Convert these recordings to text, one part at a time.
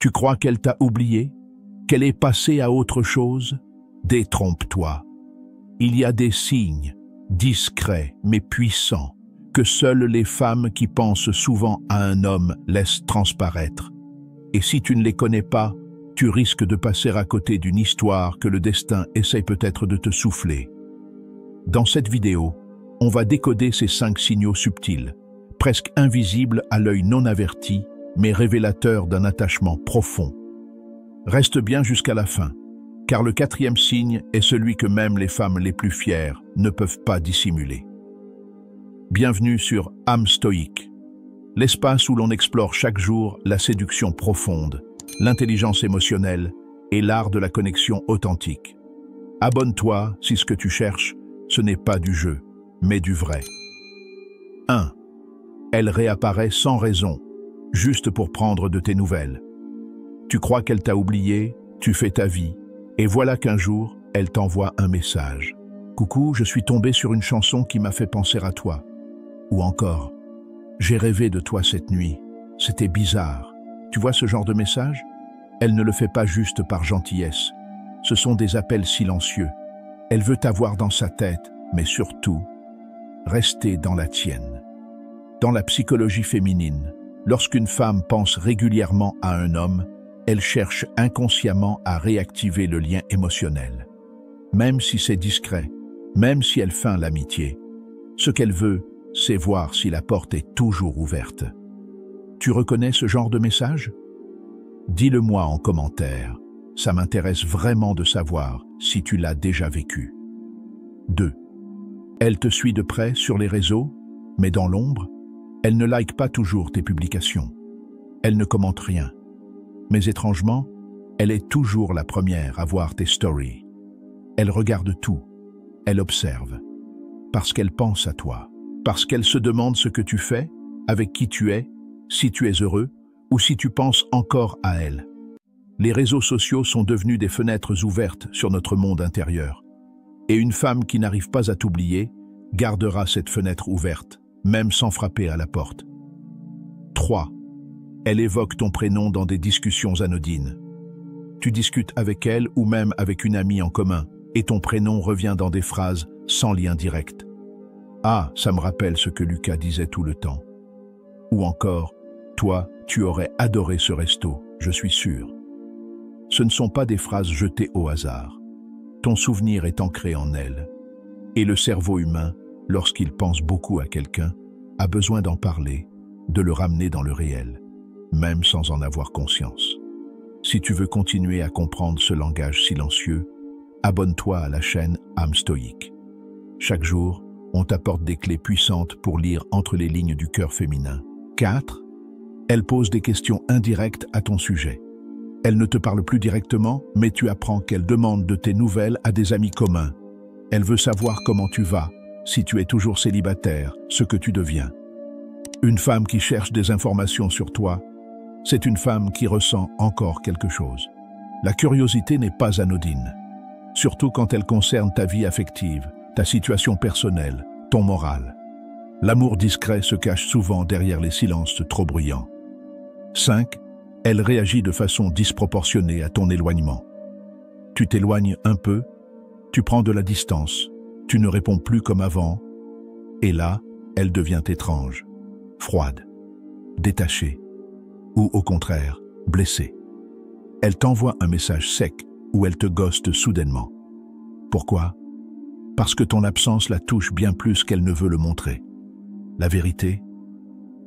Tu crois qu'elle t'a oublié? Qu'elle est passée à autre chose? Détrompe-toi. Il y a des signes, discrets mais puissants, que seules les femmes qui pensent souvent à un homme laissent transparaître. Et si tu ne les connais pas, tu risques de passer à côté d'une histoire que le destin essaie peut-être de te souffler. Dans cette vidéo, on va décoder ces 5 signaux subtils, presque invisibles à l'œil non averti, mais révélateurs d'un attachement profond. Reste bien jusqu'à la fin, car le 4e signe est celui que même les femmes les plus fières ne peuvent pas dissimuler. Bienvenue sur Âme stoïque, l'espace où l'on explore chaque jour la séduction profonde, l'intelligence émotionnelle et l'art de la connexion authentique. Abonne-toi si ce que tu cherches, ce n'est pas du jeu, mais du vrai. 1. Elle réapparaît sans raison, juste pour prendre de tes nouvelles. Tu crois qu'elle t'a oublié, tu fais ta vie, et voilà qu'un jour, elle t'envoie un message. « Coucou, je suis tombé sur une chanson qui m'a fait penser à toi. » Ou encore, « J'ai rêvé de toi cette nuit, c'était bizarre. » Tu vois ce genre de message? Elle ne le fait pas juste par gentillesse. Ce sont des appels silencieux. Elle veut t'avoir dans sa tête, mais surtout, rester dans la tienne. Dans la psychologie féminine, lorsqu'une femme pense régulièrement à un homme, elle cherche inconsciemment à réactiver le lien émotionnel. Même si c'est discret, même si elle feint l'amitié, ce qu'elle veut, c'est voir si la porte est toujours ouverte. Tu reconnais ce genre de message? Dis-le-moi en commentaire. Ça m'intéresse vraiment de savoir si tu l'as déjà vécu. 2. Elle te suit de près sur les réseaux, mais dans l'ombre, elle ne like pas toujours tes publications. Elle ne commente rien. Mais étrangement, elle est toujours la première à voir tes stories. Elle regarde tout. Elle observe. Parce qu'elle pense à toi. Parce qu'elle se demande ce que tu fais, avec qui tu es, si tu es heureux ou si tu penses encore à elle. Les réseaux sociaux sont devenus des fenêtres ouvertes sur notre monde intérieur. Et une femme qui n'arrive pas à t'oublier gardera cette fenêtre ouverte, même sans frapper à la porte. 3. Elle évoque ton prénom dans des discussions anodines. Tu discutes avec elle ou même avec une amie en commun, et ton prénom revient dans des phrases sans lien direct. « Ah, ça me rappelle ce que Lucas disait tout le temps. » Ou encore, « Toi, tu aurais adoré ce resto, je suis sûr. » Ce ne sont pas des phrases jetées au hasard. Ton souvenir est ancré en elle. Et le cerveau humain, lorsqu'il pense beaucoup à quelqu'un, a besoin d'en parler, de le ramener dans le réel, même sans en avoir conscience. Si tu veux continuer à comprendre ce langage silencieux, abonne-toi à la chaîne Âme stoïque. Chaque jour, on t'apporte des clés puissantes pour lire entre les lignes du cœur féminin. 4. Elle pose des questions indirectes à ton sujet. Elle ne te parle plus directement, mais tu apprends qu'elle demande de tes nouvelles à des amis communs. Elle veut savoir comment tu vas, si tu es toujours célibataire, ce que tu deviens. Une femme qui cherche des informations sur toi, c'est une femme qui ressent encore quelque chose. La curiosité n'est pas anodine, surtout quand elle concerne ta vie affective, ta situation personnelle, ton moral. L'amour discret se cache souvent derrière les silences trop bruyants. 5. Elle réagit de façon disproportionnée à ton éloignement. Tu t'éloignes un peu, tu prends de la distance, tu ne réponds plus comme avant, et là, elle devient étrange, froide, détachée, ou au contraire, blessée. Elle t'envoie un message sec ou elle te ghoste soudainement. Pourquoi? Parce que ton absence la touche bien plus qu'elle ne veut le montrer. La vérité,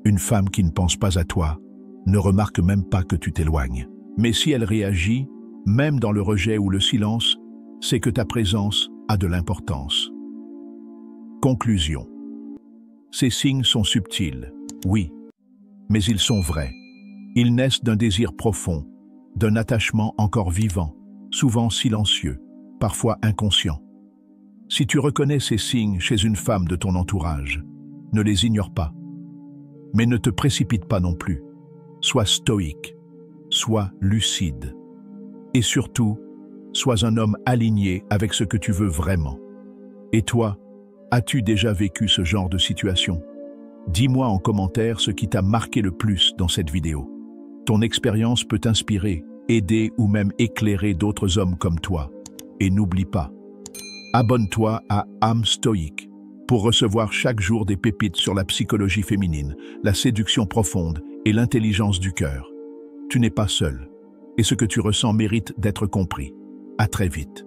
une femme qui ne pense pas à toi ne remarque même pas que tu t'éloignes. Mais si elle réagit, même dans le rejet ou le silence, c'est que ta présence a de l'importance. Conclusion. Ces signes sont subtils, oui, mais ils sont vrais. Ils naissent d'un désir profond, d'un attachement encore vivant, souvent silencieux, parfois inconscient. Si tu reconnais ces signes chez une femme de ton entourage, ne les ignore pas. Mais ne te précipite pas non plus. Sois stoïque, sois lucide. Et surtout, sois un homme aligné avec ce que tu veux vraiment. Et toi, as-tu déjà vécu ce genre de situation? Dis-moi en commentaire ce qui t'a marqué le plus dans cette vidéo. Ton expérience peut inspirer, aider ou même éclairer d'autres hommes comme toi. Et n'oublie pas, abonne-toi à Âme Stoïque pour recevoir chaque jour des pépites sur la psychologie féminine, la séduction profonde et l'intelligence du cœur. Tu n'es pas seul, et ce que tu ressens mérite d'être compris. À très vite.